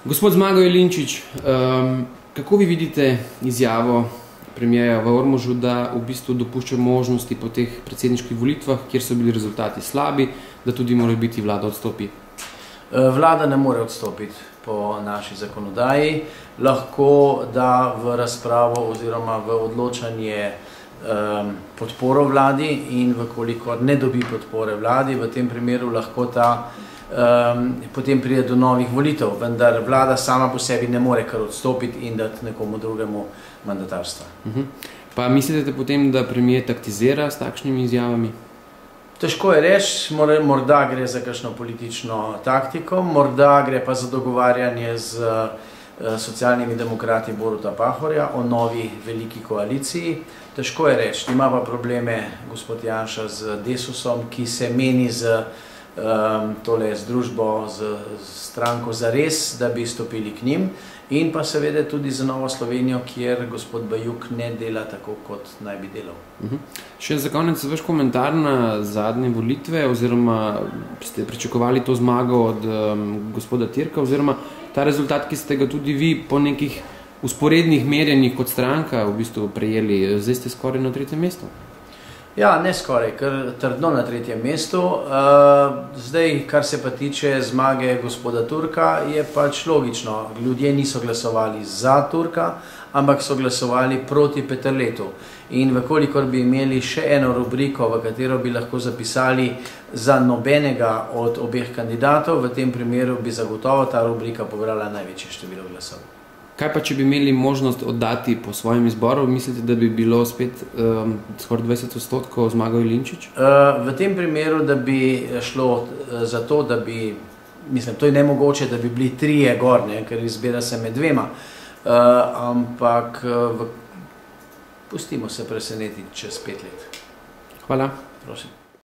Gospod Zmago Jelinčič, kako vi vidite izjavo premijerja v Ormožu, da v bistvu dopušča možnosti po teh predsedniških volitvah, kjer so bili rezultati slabi, da tudi mora biti vlada odstopi? Vlada ne more odstopiti po naši zakonodaji. Lahko da v razpravo oziroma v odločanje podporo vladi in vkolikor ne dobi podpore vladi, v tem primeru lahko potem pride do novih volitev, vendar vlada sama po sebi ne more kar odstopiti in dati nekomu drugemu mandatarstva. Pa mislite potem, da premier taktizira s takšnimi izjavami? Težko je reči, morda gre za kakšno politično taktiko, morda gre pa za dogovarjanje z socialnimi demokrati Boruta Pahorja o novi veliki koaliciji. Težko je reči, ima pa probleme gospod Janša z Desusom, ki se meni z družbo, z stranko Zares, da bi stopili k njim, in pa seveda tudi za Novo Slovenijo, kjer gospod Bajuk ne dela tako, kot naj bi delal. Še za konec vaš komentar na zadnje volitve, oziroma ste pričakovali to zmago od gospoda Tirka, oziroma ta rezultat, ki ste ga tudi vi po nekih usporednih merjenjih kot stranka v bistvu prejeli, zdaj ste skoraj na 3. mestu? Ja, ne skoraj, ker trdno na 3. mestu. Zdaj, kar se pa tiče zmage gospoda Turka, je pač logično. Ljudje niso glasovali za Turka, ampak so glasovali proti Peterletu. In vkolikor bi imeli še eno rubriko, v katero bi lahko zapisali za nobenega od obeh kandidatov, v tem primeru bi zagotovo ta rubrika pobrala največje število glasov. Kaj pa, če bi imeli možnost oddati po svojem izboru, mislite, da bi bilo spet skoraj 20% Zmago Jelinčič? V tem primeru, da bi šlo za to, da bi, mislim, to je nemogoče, da bi bili 3 gor, ker izbira se med 2, ampak pustimo se presenetiti čez 5 let. Hvala. Prosim.